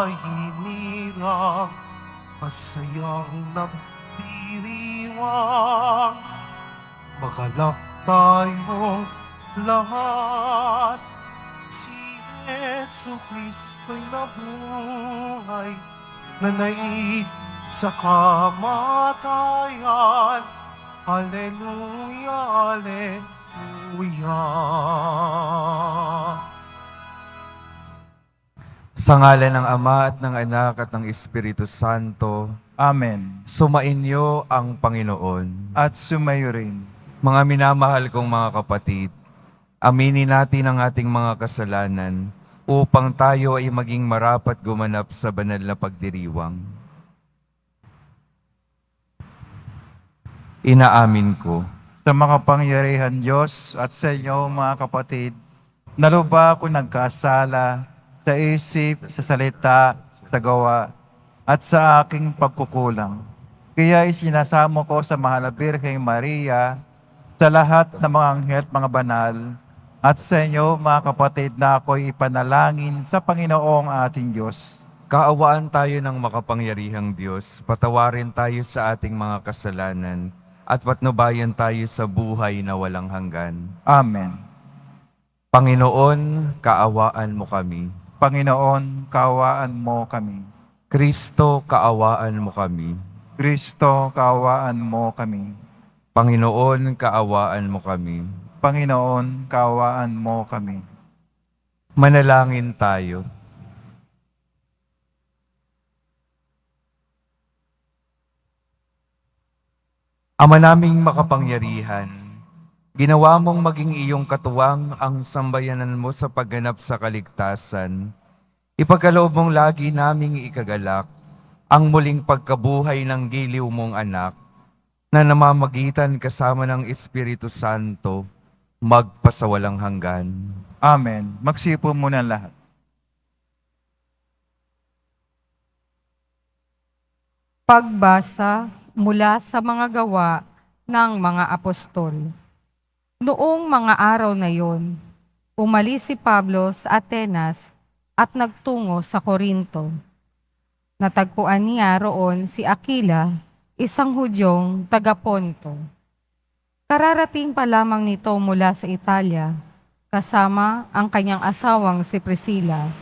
hinirang, masayang nagdiriwang. Magalak tayo lahat, si Yesu Kristo'y nabuhay, nanay sa kamatayan. Hallelujah, hallelujah. Sa ngalan ng Ama at ng Anak at ng Espiritu Santo, Amen. sumainyo ang Panginoon. At sumayo rin. Mga minamahal kong mga kapatid, aminin natin ang ating mga kasalanan upang tayo ay maging marapat gumanap sa banal na pagdiriwang. Inaamin ko Sa makapangyarihan Diyos at sa inyo mga kapatid, naluba ako nagkasala sa isip, sa salita, sa gawa, at sa aking pagkukulang. Kaya isinasamo ko sa mahal na Birheng Maria, sa lahat ng mga anghel at mga banal, at sa inyo mga kapatid na ako'y ipanalangin sa Panginoong ating Diyos. kaawaan tayo ng makapangyarihang Diyos, patawarin tayo sa ating mga kasalanan, at patnubayan tayo sa buhay na walang hanggan. Amen. Panginoon, kaawaan mo kami. Panginoon, kaawaan mo kami. Kristo, kaawaan mo kami. Kristo, kaawaan mo kami. Panginoon, kaawaan mo kami. Panginoon, kaawaan mo kami. Manalangin tayo. Ama naming makapangyarihan, ginawa mong maging iyong katuwang ang sambayanan mo sa pagganap sa kaligtasan. Ipagkaloob mong lagi naming ikagalak ang muling pagkabuhay ng giliw mong anak na namamagitan kasama ng Espiritu Santo magpasawalang hanggan. Amen. Magsipo muna ang lahat. Pagbasa mula sa mga gawa ng mga apostol. Noong mga araw na yon, umalis si Pablo sa Atenas at nagtungo sa Corinto. Natagpuan niya roon si Aquila, isang Hudyong taga-Ponto. Kararating pa lamang nito mula sa Italia, kasama ang kanyang asawang si Priscilla.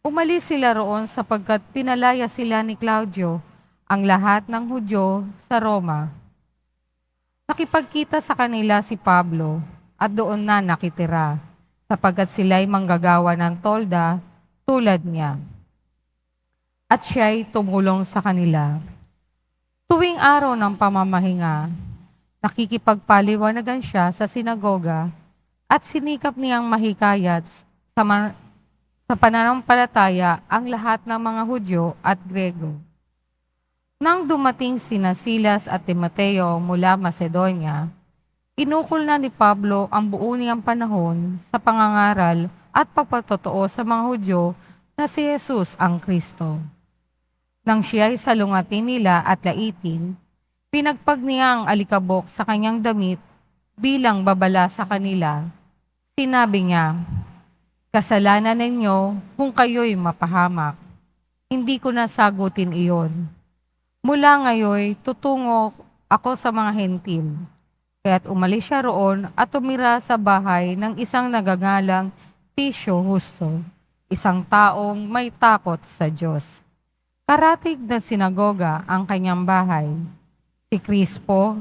Umalis sila roon sapagkat pinalaya sila ni Claudio ang lahat ng Hudyo sa Roma. Nakipagkita sa kanila si Pablo at doon na nakitira, sapagkat sila'y manggagawa ng tolda tulad niya. At siya'y tumulong sa kanila. Tuwing araw ng pamamahinga, nakikipagpaliwanagan siya sa sinagoga at sinikap niyang mahikayat sa pananampalataya ang lahat ng mga Hudyo at Grego. Nang dumating sina Silas at Timoteo mula Macedonia, inukol na ni Pablo ang buo niyang panahon sa pangangaral at pagpatotoo sa mga Hudyo na si Jesus ang Kristo. Nang siya'y salungatin nila at laitin, pinagpag niya ang alikabok sa kanyang damit bilang babala sa kanila. Sinabi niya, "Kasalanan ninyo kung kayo'y mapahamak. Hindi ko nasagutin iyon. Mula ngayon, tutungo ako sa mga hentil." Kaya't umalis siya roon at tumira sa bahay ng isang nagangalang Tisyo Justo, isang taong may takot sa Diyos. Karatig na sinagoga ang kanyang bahay. Si Crispo,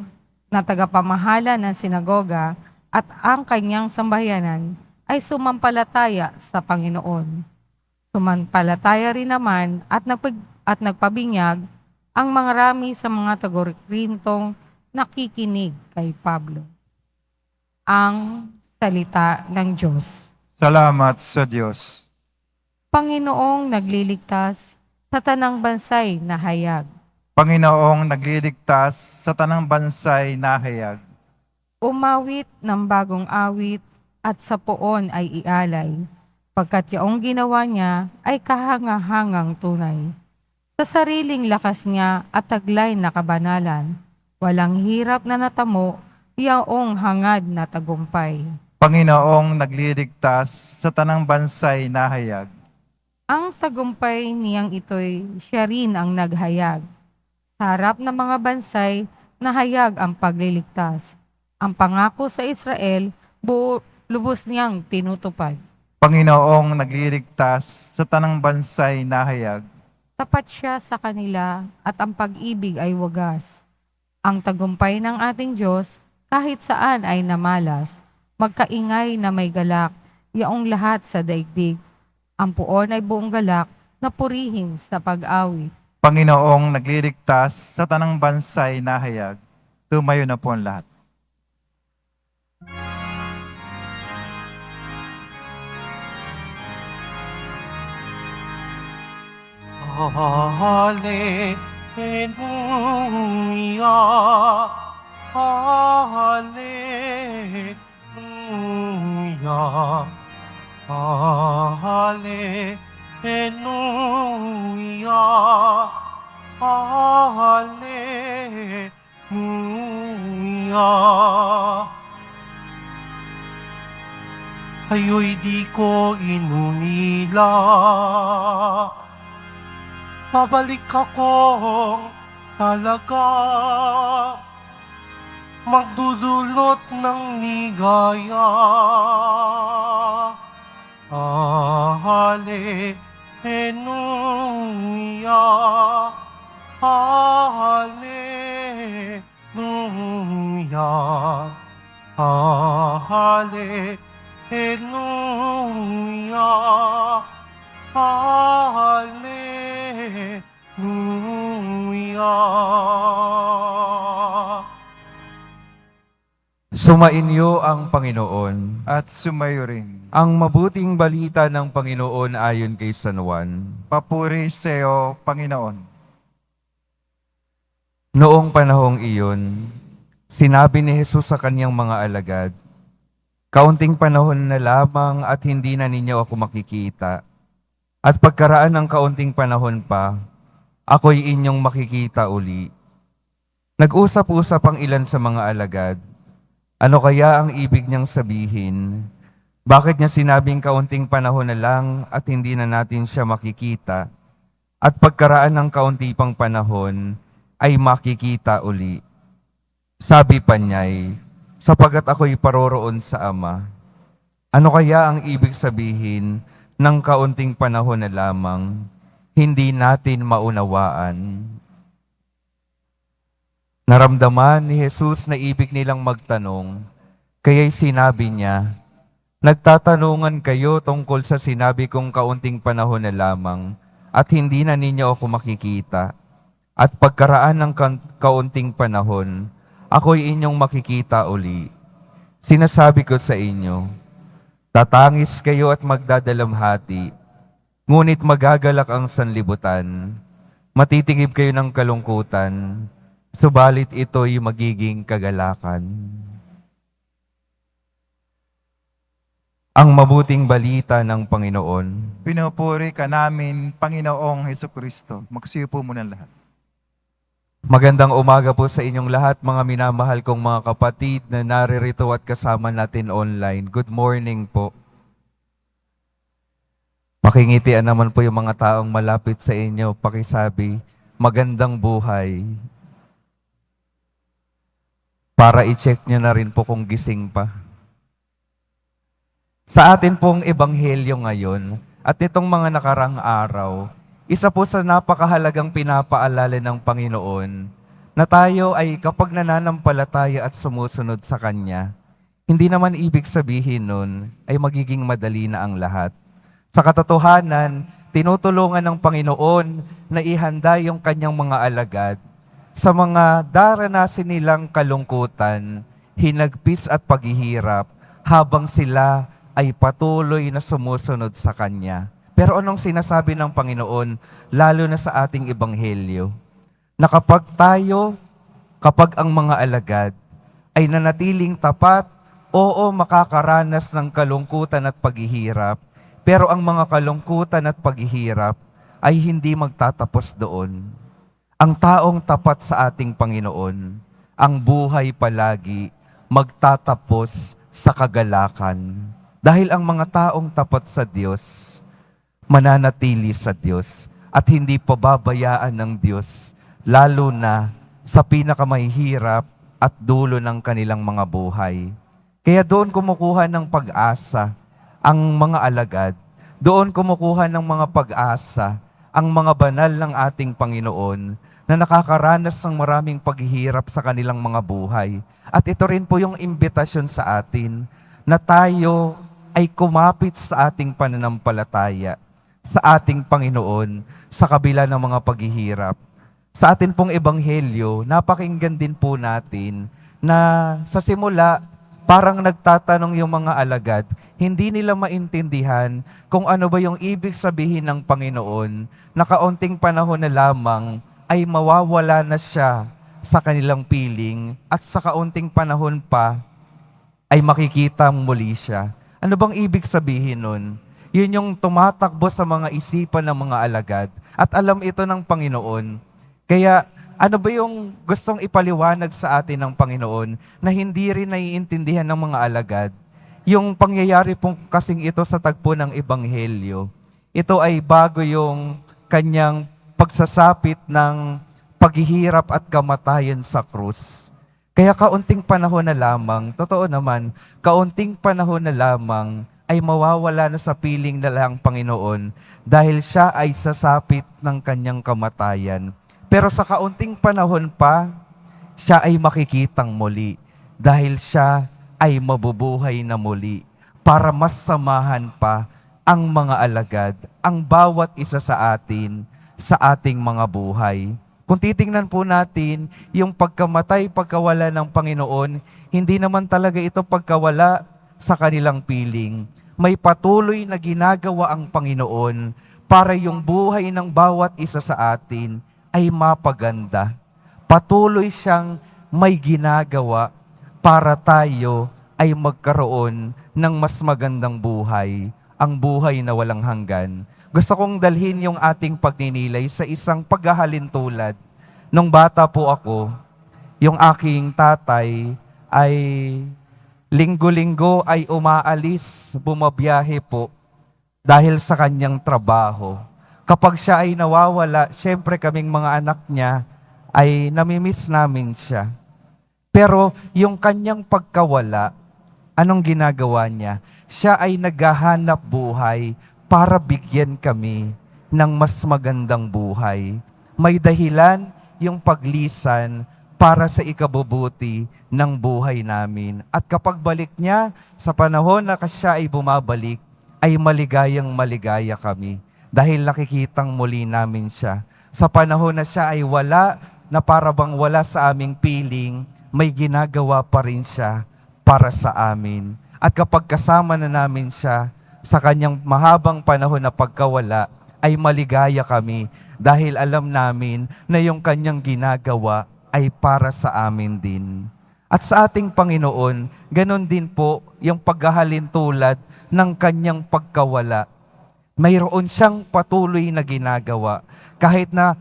na tagapamahala ng sinagoga, at ang kanyang sambayanan ay sumampalataya sa Panginoon. Sumampalataya rin naman at nagpabinyag ang mga rami sa mga taga-Korintong nakikinig kay Pablo. Ang salita ng Diyos. Salamat sa Diyos. Panginoong nagliligtas sa tanang bansay na hayag. Panginoong nagliligtas sa tanang bansay na hayag. Umawit ng bagong awit at sa poon ay ialay, pagkat yaong ginawa niya ay kahangahangang tunay. Sa sariling lakas niya at taglay na kabanalan, walang hirap na natamo, yaong hangad na tagumpay. Panginoong nagliligtas sa tanang bansay na hayag. Ang tagumpay niyang ito'y siya rin ang naghayag. Sa harap ng mga bansay, nahayag ang pagliligtas. Ang pangako sa Israel, lubos niyang tinutupad. Panginoong nagliligtas sa tanang bansay nahayag. Tapat siya sa kanila at ang pag-ibig ay wagas. Ang tagumpay ng ating Diyos kahit saan ay namalas. Magkaingay na may galak, yaong lahat sa daigdig. Ang puon ay buong galak na purihin sa pag-awit. Panginoong nagliligtas sa tanang bansay nahayag. Tumayo na po ang lahat. Hallelujah, Hallelujah, Hallelujah, Hallelujah. Kayo'y di ko inunila, babalik ako talaga, magdudulot ng ligaya. Hallelujah, Hallelujah, Hallelujah, Hallelujah. Sumainyo ang Panginoon. At sumayo rin. Ang mabuting balita ng Panginoon ayon kay San Juan. Papuri sa iyo, Panginoon. Noong panahong iyon, sinabi ni Jesus sa kanyang mga alagad, "Kaunting panahon na lamang at hindi na ninyo ako makikita. At pagkaraan ng kaunting panahon pa, ako'y inyong makikita uli." Nag-usap-usap ang ilan sa mga alagad. Ano kaya ang ibig niyang sabihin? Bakit niya sinabing kaunting panahon na lang at hindi na natin siya makikita? At pagkaraan ng kaunti pang panahon, ay makikita uli. Sabi pa niya'y, "Sapagat ako'y paroroon sa Ama." Ano kaya ang ibig sabihin ng kaunting panahon na lamang? Hindi natin maunawaan. Naramdaman ni Jesus na ibig nilang magtanong, kaya'y sinabi niya, "Nagtatanungan kayo tungkol sa sinabi kong kaunting panahon na lamang at hindi na ninyo ako makikita. At pagkaraan ng kaunting panahon, ako'y inyong makikita uli. Sinasabi ko sa inyo, tatangis kayo at magdadalamhati, ngunit magagalak ang sanlibutan. Matitigib kayo ng kalungkutan, subalit ito'y magiging kagalakan." Ang mabuting balita ng Panginoon. Pinupuri ka namin, Panginoong Hesukristo. Magsiyo po muna lahat. Magandang umaga po sa inyong lahat, mga minamahal kong mga kapatid na naririto at kasama natin online. Good morning po. Makingitian naman po yung mga taong malapit sa inyo. Pakisabi, magandang buhay. Para i-check nyo na rin po kung gising pa. Sa atin pong ebanghelyo ngayon at itong mga nakarang araw, isa po sa napakahalagang pinapaalala ng Panginoon na tayo ay kapag nananampalataya at sumusunod sa Kanya, hindi naman ibig sabihin nun ay magiging madali na ang lahat. Sa katotohanan, tinutulungan ng Panginoon na ihanda yung Kanyang mga alagad sa mga daranasin nilang kalungkutan, hinagpis at paghihirap habang sila ay patuloy na sumusunod sa Kanya. Pero anong sinasabi ng Panginoon, lalo na sa ating ebanghelyo? Na kapag ang mga alagad ay nanatiling tapat, oo, makakaranas ng kalungkutan at paghihirap, pero ang mga kalungkutan at paghihirap ay hindi magtatapos doon. Ang taong tapat sa ating Panginoon, ang buhay palagi magtatapos sa kagalakan. Dahil ang mga taong tapat sa Diyos, mananatili sa Diyos at hindi pababayaan ng Diyos, lalo na sa pinakamahihirap at dulo ng kanilang mga buhay. Kaya doon kumukuha ng pag-asa ang mga alagad, doon kumukuha ng mga pag-asa ang mga banal ng ating Panginoon na nakakaranas ng maraming paghihirap sa kanilang mga buhay. At ito rin po yung imbitasyon sa atin na tayo ay kumapit sa ating pananampalataya, sa ating Panginoon, sa kabila ng mga paghihirap. Sa atin pong ebanghelyo, napakinggan din po natin na sa simula, parang nagtatanong yung mga alagad, hindi nila maintindihan kung ano ba yung ibig sabihin ng Panginoon na kaunting panahon na lamang ay mawawala na siya sa kanilang piling at sa kaunting panahon pa ay makikita muli siya. Ano bang ibig sabihin nun? Yun yung tumatakbo sa mga isipan ng mga alagad at alam ito ng Panginoon. Kaya ano ba yung gustong ipaliwanag sa atin ng Panginoon na hindi rin naiintindihan ng mga alagad? Yung pangyayari pong kasing ito sa tagpo ng Ebanghelyo, ito ay bago yung kanyang pagsasapit ng paghihirap at kamatayan sa krus. Kaya kaunting panahon na lamang, totoo naman, kaunting panahon na lamang ay mawawala na sa piling na lang Panginoon dahil siya ay sasapit ng kanyang kamatayan. Pero sa kaunting panahon pa, siya ay makikitang muli dahil siya ay mabubuhay na muli para mas samahan pa ang mga alagad, ang bawat isa sa atin, sa ating mga buhay. Kung titingnan po natin, yung pagkamatay, pagkawala ng Panginoon, hindi naman talaga ito pagkawala sa kanilang piling. May patuloy na ginagawa ang Panginoon para yung buhay ng bawat isa sa atin ay mapaganda. Patuloy siyang may ginagawa para tayo ay magkaroon ng mas magandang buhay, ang buhay na walang hanggan. Gusto kong dalhin yung ating pagninilay sa isang paghahalintulad. Nung bata po ako, yung aking tatay ay linggo-linggo ay umaalis, bumabiyahe po dahil sa kanyang trabaho. Kapag siya ay nawawala, syempre kaming mga anak niya ay namimiss namin siya. Pero yung kanyang pagkawala, anong ginagawa niya? Siya ay naghahanap buhay para bigyan kami ng mas magandang buhay. May dahilan yung paglisan para sa ikabubuti ng buhay namin. At kapag balik niya, sa panahon na siya ay bumabalik, ay maligayang maligaya kami. Dahil nakikitang muli namin siya. Sa panahon na siya ay wala, na para bang wala sa aming piling, may ginagawa pa rin siya para sa amin. At kapag kasama na namin siya, sa kanyang mahabang panahon na pagkawala, ay maligaya kami dahil alam namin na yung kanyang ginagawa ay para sa amin din. At sa ating Panginoon, ganon din po yung paghahalintulad ng kanyang pagkawala. Mayroon siyang patuloy na ginagawa. Kahit na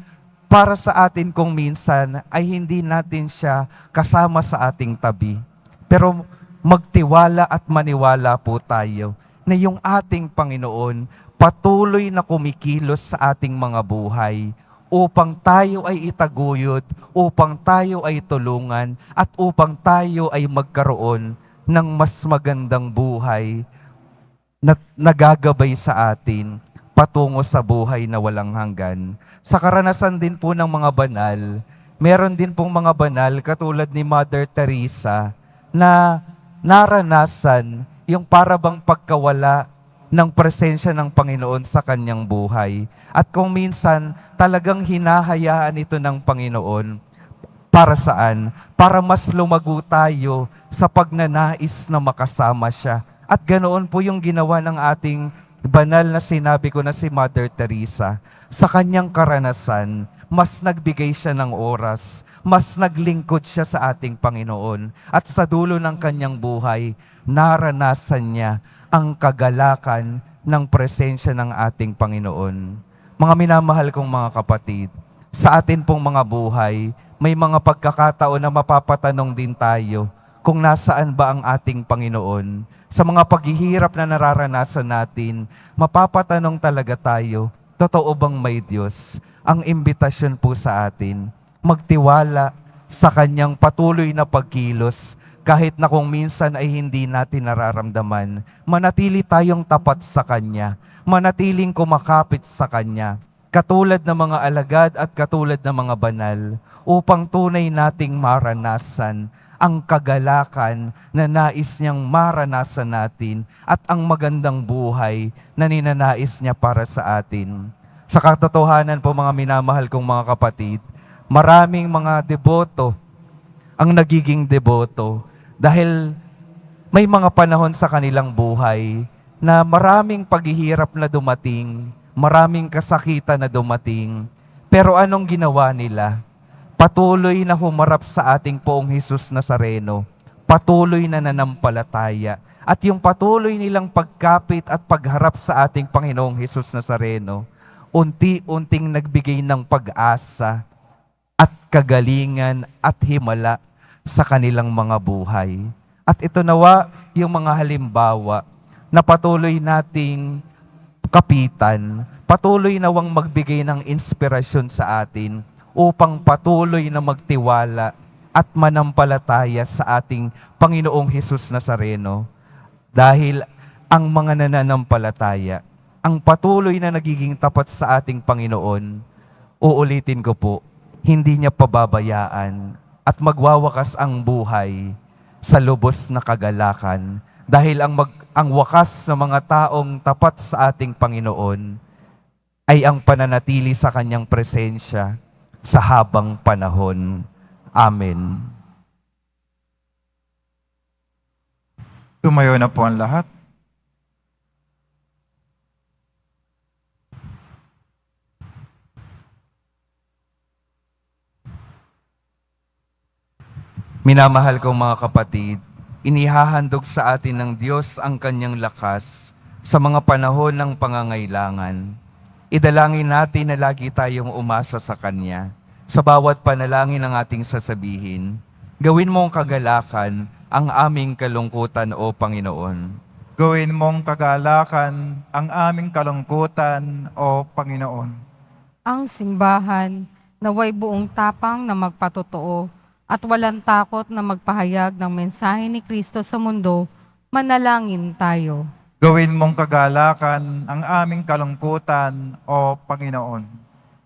para sa atin kung minsan ay hindi natin siya kasama sa ating tabi. Pero magtiwala at maniwala po tayo na yung ating Panginoon patuloy na kumikilos sa ating mga buhay upang tayo ay itaguyod, upang tayo ay tulungan, at upang tayo ay magkaroon ng mas magandang buhay na nagagabay sa atin patungo sa buhay na walang hanggan. Sa karanasan din po ng mga banal, meron din pong mga banal katulad ni Mother Teresa na naranasan yung parabang pagkawala ng presensya ng Panginoon sa kanyang buhay. At kung minsan talagang hinahayaan ito ng Panginoon, para saan? Para mas lumago tayo sa pagnanais na makasama siya. At ganoon po yung ginawa ng ating banal na sinabi ko na si Mother Teresa. Sa kanyang karanasan, mas nagbigay siya ng oras, mas naglingkod siya sa ating Panginoon. At sa dulo ng kanyang buhay, naranasan niya ang kagalakan ng presensya ng ating Panginoon. Mga minamahal kong mga kapatid, sa atin pong mga buhay, may mga pagkakataon na mapapatanong din tayo kung nasaan ba ang ating Panginoon. Sa mga paghihirap na nararanasan natin, mapapatanong talaga tayo, totoo bang may Diyos? Ang imbitasyon po sa atin, magtiwala sa Kanyang patuloy na pagkilos, kahit na kung minsan ay hindi natin nararamdaman, manatili tayong tapat sa Kanya, manatiling kumakapit sa Kanya, katulad ng mga alagad at katulad ng mga banal, upang tunay nating maranasan ang kagalakan na nais niyang maranasan natin at ang magandang buhay na ninanais niya para sa atin. Sa katotohanan po mga minamahal kong mga kapatid, maraming mga deboto ang nagiging deboto dahil may mga panahon sa kanilang buhay na maraming paghihirap na dumating, maraming kasakitan na dumating, pero anong ginawa nila? Patuloy na humarap sa ating Poong Hesus Nazareno, patuloy na nanampalataya, at yung patuloy nilang pagkapit at pagharap sa ating Panginoong Hesus Nazareno, unti-unting nagbigay ng pag-asa at kagalingan at himala sa kanilang mga buhay. At ito nawa yung mga halimbawa na patuloy nating kapitan, patuloy nawang magbigay ng inspirasyon sa atin upang patuloy na magtiwala at manampalataya sa ating Panginoong Hesus Nazareno. Dahil ang mga nananampalataya, ang patuloy na nagiging tapat sa ating Panginoon, uulitin ko po, hindi niya pababayaan at magwawakas ang buhay sa lubos na kagalakan. Dahil ang wakas sa mga taong tapat sa ating Panginoon ay ang pananatili sa Kanyang presensya sa habang panahon. Amen. Tumayo na po ang lahat. Minamahal kong mga kapatid, inihahandog sa atin ng Diyos ang Kanyang lakas sa mga panahon ng pangangailangan. Idalangin natin na lagi tayong umasa sa Kanya. Sa bawat panalangin ng ating sasabihin, gawin mong kagalakan ang aming kalungkutan, O Panginoon. Gawin mong kagalakan ang aming kalungkutan, O Panginoon. Ang simbahan naway buong tapang na magpatotoo at walang takot na magpahayag ng mensahe ni Kristo sa mundo, manalangin tayo. Gawin mong kagalakan ang aming kalungkutan, O Panginoon.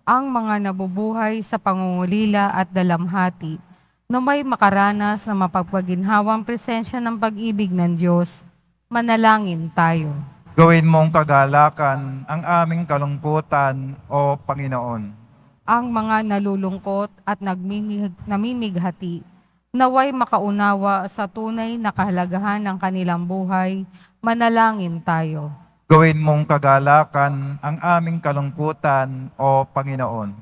Ang mga nabubuhay sa pangungulila at dalamhati na may makaranas na mapagpaginhawang presensya ng pag-ibig ng Diyos, manalangin tayo. Gawin mong kagalakan ang aming kalungkutan, O Panginoon. Ang mga nalulungkot at namimighati, naway makaunawa sa tunay na kahalagahan ng kanilang buhay, manalangin tayo. Gawin mong kagalakan ang aming kalungkutan, O Panginoon.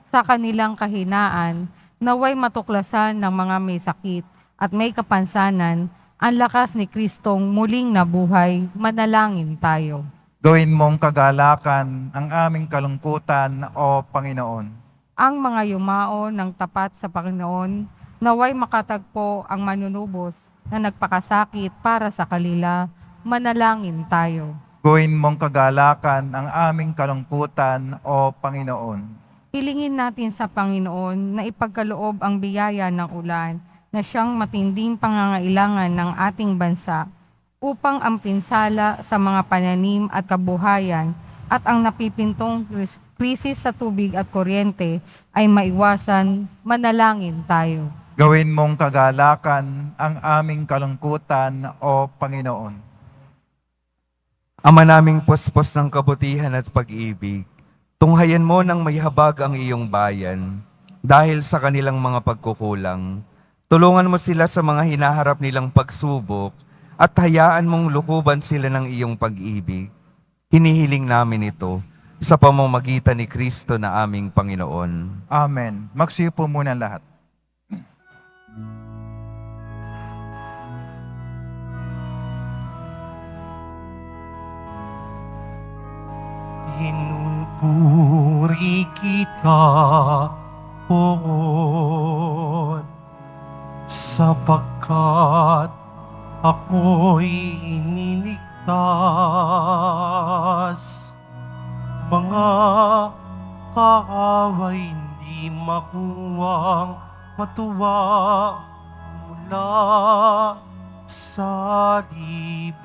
Sa kanilang kahinaan, naway matuklasan ng mga may sakit at may kapansanan, ang lakas ni Kristong muling nabuhay, manalangin tayo. Gawin mong kagalakan ang aming kalungkutan, O Panginoon. Ang mga yumao ng tapat sa Panginoon, naway makatagpo ang manunubos na nagpakasakit para sa kanila, manalangin tayo. Gawin mong kagalakan ang aming kalungkutan, O Panginoon. Hilingin natin sa Panginoon na ipagkaloob ang biyaya ng ulan na siyang matinding pangangailangan ng ating bansa upang ang pinsala sa mga pananim at kabuhayan at ang napipintong krisis sa tubig at kuryente ay maiwasan, manalangin tayo. Gawin mong kagalakan ang aming kalungkutan, O Panginoon. Ama naming puspos ng kabutihan at pag-ibig, tunghayan mo ng may habag ang iyong bayan dahil sa kanilang mga pagkukulang. Tulungan mo sila sa mga hinaharap nilang pagsubok at hayaan mong lukuban sila ng iyong pag-ibig. Hinihiling namin ito sa pamamagitan ni Kristo na aming Panginoon. Amen. Magsiupo muna lahat. Pinupuri kita, Poon. sapagkat ako'y iniligtas. Mga kaaway hindi makuwang matuwa mula sa libingan.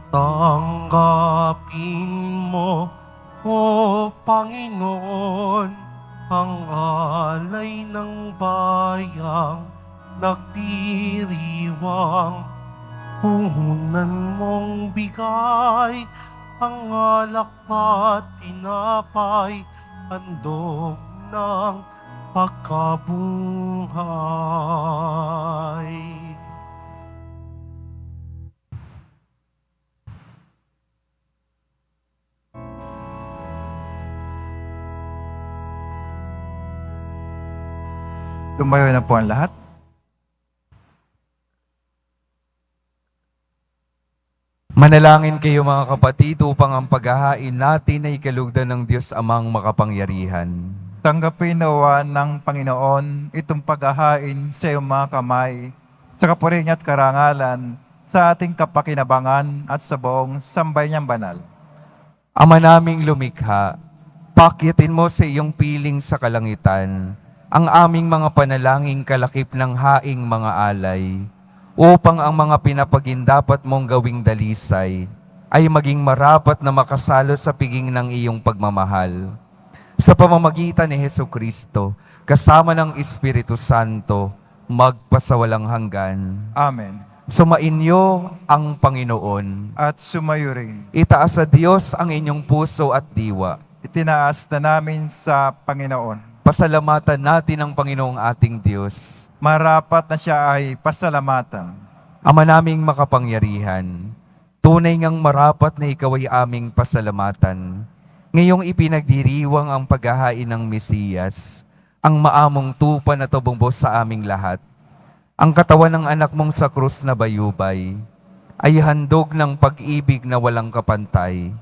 Tanggapin mo, O Panginoon, ang alay ng bayang nagdiriwang. Puhunan mong bigay ang alak at tinapay, handog ng pagkabuhay. Tumayo na po ang lahat. Manalangin kayo mga kapatid upang ang paghahain natin ay kalugdan ng Diyos Amang makapangyarihan. Tanggapin nawa ng Panginoon itong paghahain sa iyong mga kamay, sa kapurihan at karangalan, sa ating kapakinabangan at sa buong sambayanang banal. Ama naming lumikha, pakyatin mo sa iyong piling sa kalangitan ang aming mga panalangin kalakip ng haing mga alay, upang ang mga pinapagindapat mong gawing dalisay ay maging marapat na makasalo sa piging ng iyong pagmamahal. Sa pamamagitan ni Hesukristo, kasama ng Espiritu Santo, magpasawalang hanggan. Amen. Sumainyo ang Panginoon. At sumayo rin. Itaas sa Diyos ang inyong puso at diwa. Itinaas na namin sa Panginoon. Pasalamatan natin ang Panginoong ating Diyos. Marapat na siya ay pasalamatan. Ama naming makapangyarihan, tunay ngang marapat na ikaw ay aming pasalamatan. Ngayong ipinagdiriwang ang paghahain ng Mesiyas, ang maamong tupa na tubumbos sa aming lahat. Ang katawan ng anak mong sa krus na bayubay ay handog ng pag-ibig na walang kapantay.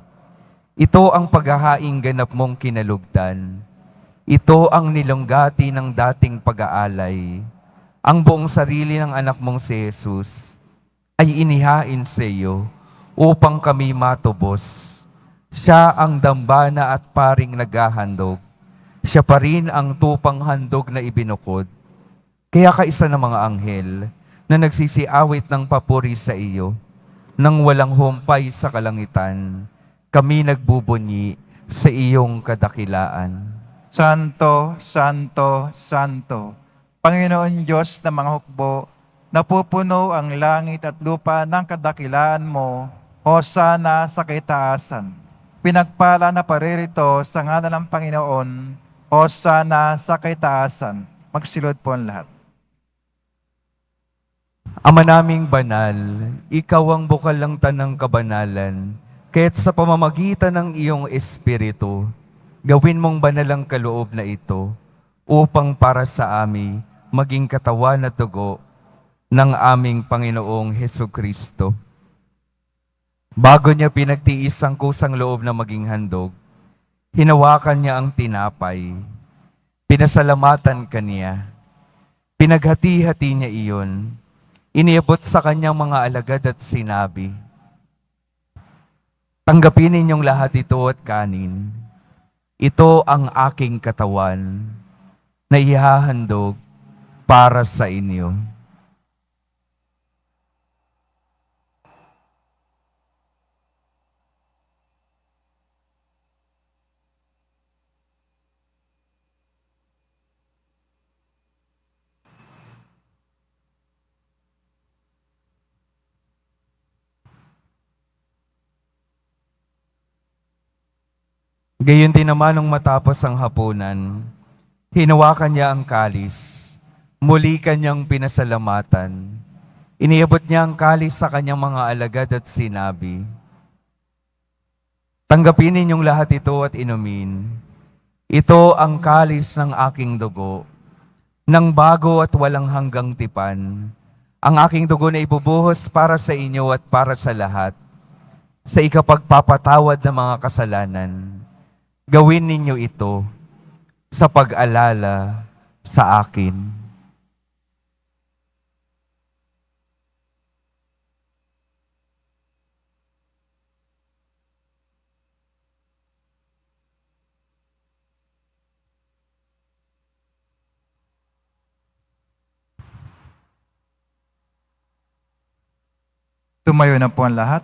Ito ang paghahaing ganap mong kinalugdan. Ito ang nilunggati ng dating pag-aalay. Ang buong sarili ng anak mong si Jesus ay inihain sa iyo upang kami matubos. Siya ang dambana at paring naghahandog. Siya pa rin ang tupang handog na ibinukod. Kaya kaisa ng mga anghel na nagsisiawit ng papuri sa iyo, nang walang humpay sa kalangitan, kami nagbubunyi sa iyong kadakilaan. Santo, Santo, Santo, Panginoon Diyos ng mga hukbo, napupuno ang langit at lupa ng kadakilaan mo, hosana sa kaitaasan. Pinagpala na paririto sa ngalan ng Panginoon, hosana sa kaitaasan. Magsilod po ang lahat. Ama naming banal, ikaw ang bukal ng tanang kabanalan, kaya't sa pamamagitan ng iyong Espiritu, gawin mong banal ang kaloob na ito, upang para sa amin maging katawan at dugo ng aming Panginoong Hesukristo. Bago niya pinagtiis ang kusang loob na maging handog, hinawakan niya ang tinapay, pinasalamatan kaniya, pinaghati-hati niya iyon, iniabot sa kanyang mga alagad at sinabi, "Tanggapin ninyong lahat ito at kanin. Ito ang aking katawan na ihahandog para sa inyo." Gayon din naman nung matapos ang hapunan, hinawakan niya ang kalis, muli kanyang pinasalamatan. Iniabot niya ang kalis sa kanyang mga alagad at sinabi, "Tanggapin ninyong lahat ito at inumin. Ito ang kalis ng aking dugo, ng bago at walang hanggang tipan. Ang aking dugo na ibubuhos para sa inyo at para sa lahat, sa ikapagpapatawad ng mga kasalanan. Gawin ninyo ito sa pag-alala sa akin. Tumayo na po ang lahat.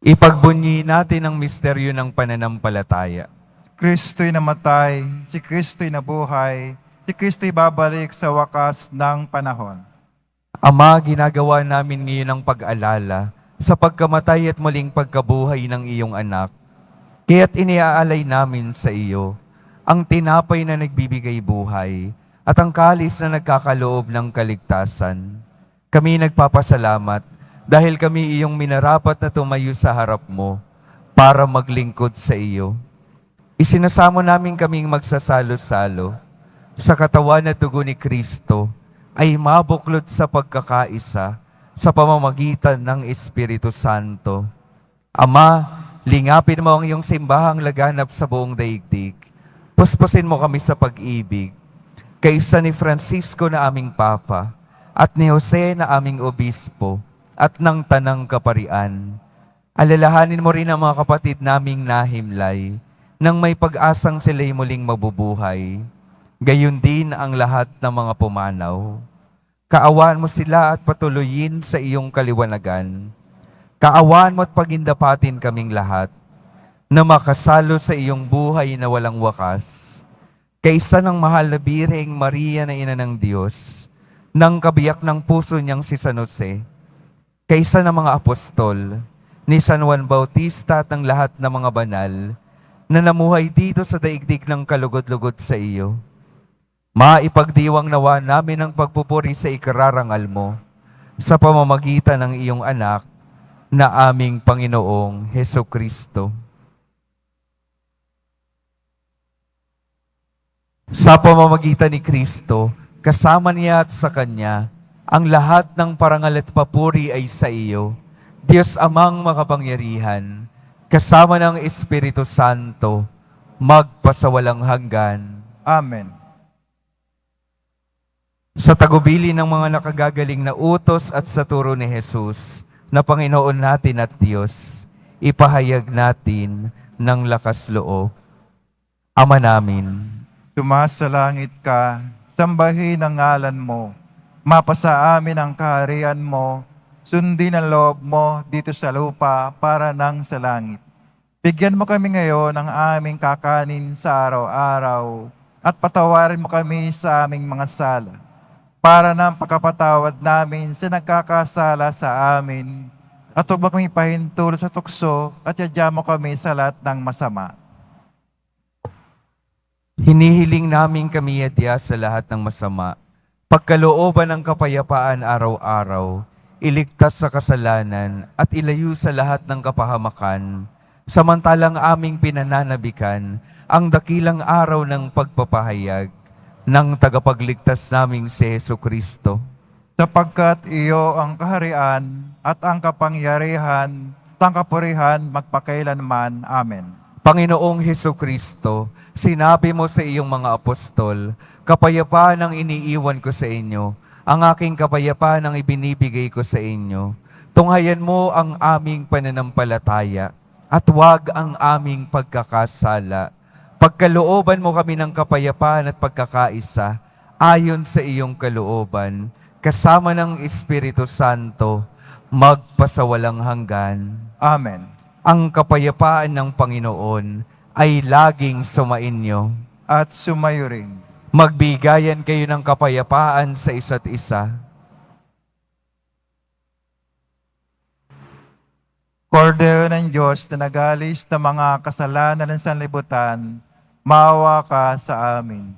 Ipagbunyi natin ang misteryo ng pananampalataya. Kristo'y namatay, si Kristo'y nabuhay, si Kristo'y babalik sa wakas ng panahon. Ama, ginagawa namin ngayon ang pag-alala sa pagkamatay at muling pagkabuhay ng iyong anak. Kaya't iniaalay namin sa iyo ang tinapay na nagbibigay buhay at ang kalis na nagkakaloob ng kaligtasan. Kami nagpapasalamat dahil kami iyong minarapat na tumayo sa harap mo para maglingkod sa iyo. Isinasamo namin kaming magsasalo-salo sa katawan at dugo ni Kristo ay mabuklod sa pagkakaisa sa pamamagitan ng Espiritu Santo. Ama, lingapin mo ang iyong simbahang laganap sa buong daigdig. Puspusin mo kami sa pag-ibig. Kaisa ni Francisco na aming Papa at ni Jose na aming Obispo at ng Tanang Kaparian. Alalahanin mo rin ang mga kapatid naming nahimlay nang may pag-asang sila'y muling mabubuhay. Gayon din ang lahat ng mga pumanaw. Kaawaan mo sila at patuloyin sa iyong kaliwanagan. Kaawaan mo at pagindapatin kaming lahat na makasalo sa iyong buhay na walang wakas. Kaisa ng mahal na Birheng Maria na Ina ng Diyos, ng kabiyak ng puso niyang si San Jose, kaisa ng mga apostol, ni San Juan Bautista at ng lahat ng mga banal na namuhay dito sa daigdig ng kalugod-lugod sa iyo. Maipagdiwang nawa namin ang pagpupuri sa ikararangal mo sa pamamagitan ng iyong anak na aming Panginoong Hesukristo. Sa pamamagitan ni Kristo, kasama niya at sa Kanya, ang lahat ng parangal at papuri ay sa iyo, Diyos Amang makapangyarihan, kasama ng Espiritu Santo, magpasawalang hanggan. Amen. Sa tagubili ng mga nakagagaling na utos at sa turo ni Jesus, na Panginoon natin at Diyos, ipahayag natin ng lakas loob. Ama namin, Tumaas sa langit ka, sambahin ang ngalan mo. Mapasa amin ang kaharian mo, sundin ang loob mo dito sa lupa para nang sa langit. Bigyan mo kami ngayon ng aming kakanin sa araw-araw at patawarin mo kami sa aming mga sala para ng pagkapatawad namin sa nagkakasala sa amin at huwag mo kami pahintulot sa tukso at yadya mo kami sa lahat ng masama. hinihiling namin kami adya sa lahat ng masama, pagkalooban ng kapayapaan araw-araw, iligtas sa kasalanan at ilayo sa lahat ng kapahamakan, samantalang aming pinananabikan ang dakilang araw ng pagpapahayag ng tagapagligtas naming si Jesucristo. Sapagkat iyo ang kaharian at ang kapangyarihan at ang kapurihan magpakailanman. Amen. Panginoong Hesukristo, sinabi mo sa iyong mga apostol, kapayapaan ang iniiwan ko sa inyo, ang aking kapayapaan ang ibinibigay ko sa inyo. Tunghayan mo ang aming pananampalataya at huwag ang aming pagkakasala. Pagkalooban mo kami ng kapayapaan at pagkakaisa ayon sa iyong kalooban, kasama ng Espiritu Santo, magpasawalang hanggan. Amen. Ang kapayapaan ng Panginoon ay laging sumainyo. At sumayo rin. Magbigayan kayo ng kapayapaan sa isa't isa. Kordero ng Diyos na nagalis ng mga kasalanan ng sanlibutan, maawa ka sa amin.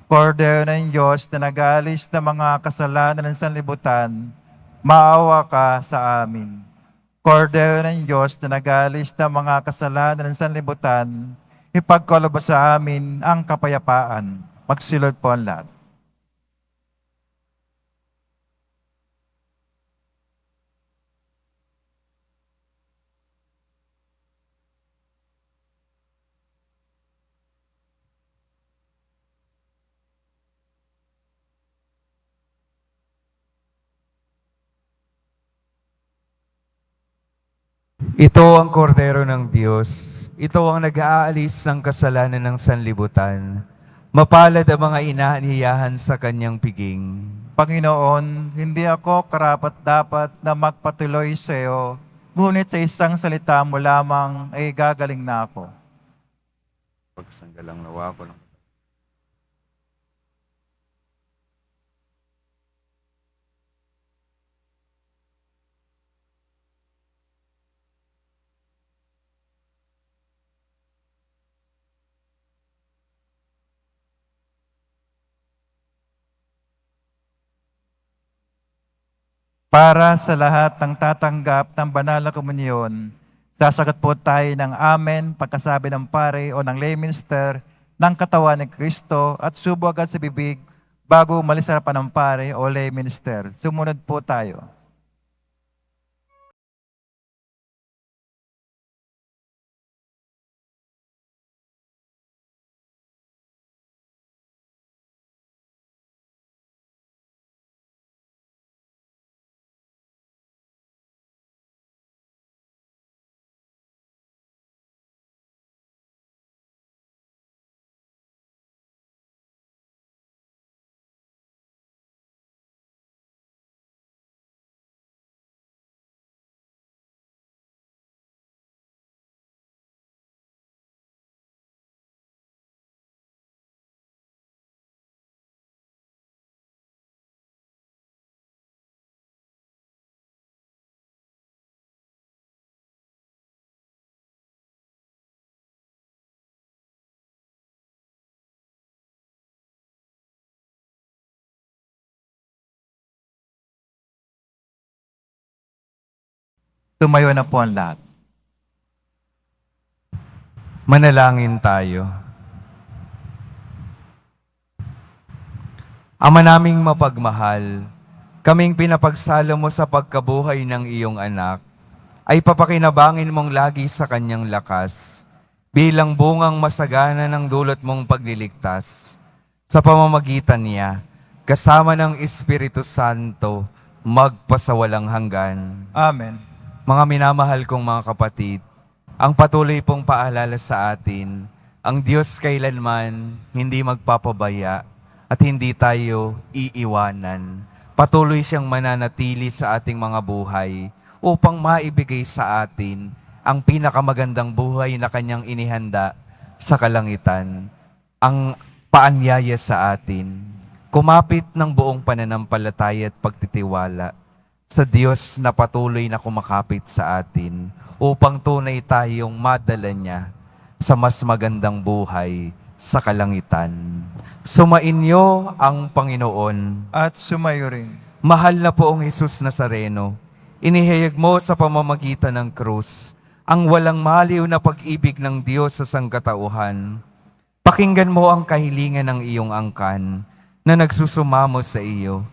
Kordero ng Diyos na nagalis ng mga kasalanan ng sanlibutan, maawa ka sa amin. Kordero ng Diyos na nagalis ng mga kasalanan ng sanlibutan, ipagkaloob sa amin ang kapayapaan. Magsilod po ang lahat. Ito ang kordero ng Diyos. Ito ang nag-aalis ng kasalanan ng sanlibutan. Mapalad ang mga inaaniyahan sa kanyang piging. Panginoon, hindi ako karapat-dapat na magpatuloy sa iyo, ngunit sa isang salita mo lamang ay gagaling na ako. Pagsanggalang nawa ko ng Para sa lahat ng tatanggap ng banal na komunyon, sasagot po tayo ng amen pagkasabi ng pare o ng lay minister ng katawan ni Kristo at subo agad sa bibig bago umalis sa harapan ng pare o lay minister. Sumunod po tayo. Tumayo na po ang lahat. Manalangin tayo. Ama naming mapagmahal, kaming pinapagsalo mo sa pagkabuhay ng iyong anak, ay papakinabangin mong lagi sa kanyang lakas, bilang bungang masagana ng dulot mong pagliligtas. Sa pamamagitan niya, kasama ng Espiritu Santo, magpasawalang hanggan. Amen. Mga minamahal kong mga kapatid, ang patuloy pong paalala sa atin, ang Diyos kailanman hindi magpapabaya at hindi tayo iiwanan. Patuloy siyang mananatili sa ating mga buhay upang maibigay sa atin ang pinakamagandang buhay na kanyang inihanda sa kalangitan. Ang paanyaya sa atin, kumapit ng buong pananampalataya at pagtitiwala sa Diyos na patuloy na kumakapit sa atin upang tunay tayong madala niya sa mas magandang buhay sa kalangitan. Sumainyo ang Panginoon. At sumayo rin. Mahal na poong Jesus Nazareno, inihayag mo sa pamamagitan ng krus ang walang maliw na pag-ibig ng Diyos sa sangkatauhan. Pakinggan mo ang kahilingan ng iyong angkan na nagsusumamo sa iyo.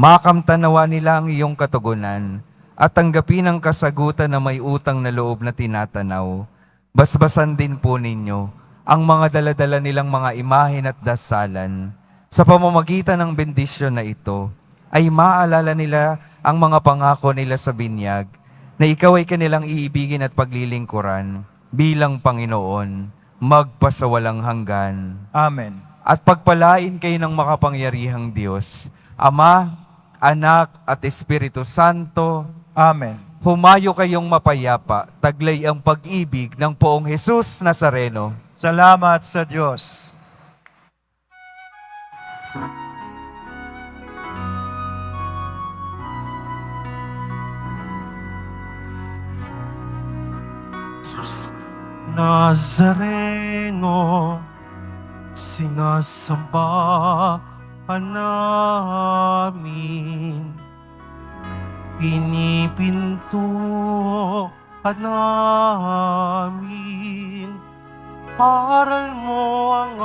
Makamtanawa nila ang iyong katugunan at tanggapin ang kasagutan na may utang na loob na tinatanaw. Basbasan din po ninyo ang mga daladala nilang mga imahen at dasalan. Sa pamamagitan ng bendisyon na ito, ay maalala nila ang mga pangako nila sa binyag na ikaw ay kanilang iibigin at paglilingkuran bilang Panginoon, magpasawalang hanggan. Amen. At pagpalain kayo ng makapangyarihang Diyos, Ama, Anak at Espiritu Santo. Amen. Humayo kayong mapayapa, taglay ang pag-ibig ng poong Jesus Nazareno. Salamat sa Diyos. Jesus Nazareno, sinasamba ka namin. Pinipinto ka namin. Aral mo ang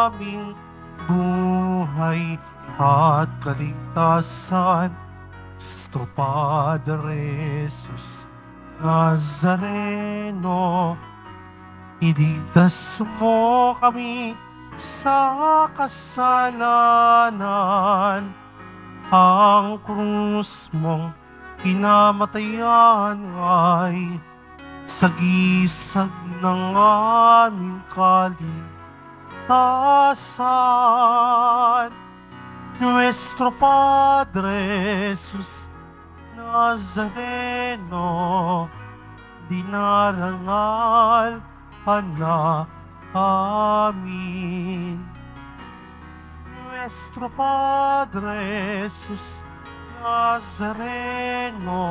aming buhay at kaligtasan. Cristo Padre Jesus Nazareno, iligtas mo kami sa kasalanan. Ang krus mong pinamatayan ay sa gisag ng aming kaligtasan. Nuestro Padre Jesus Nazareno, dinarangal ka na amin. Nuestro Padre Jesus Nazareno,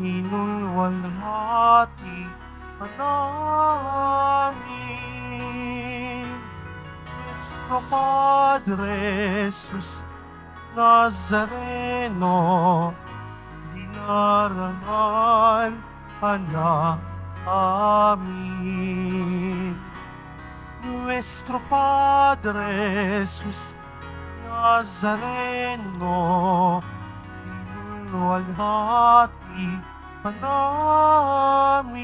inulwalhati ka namin. Nuestro Padre Jesus Nazareno, dinarangal ka na amin. Nuestro Padre Jesus Nazareno, inulwalhati ka namin.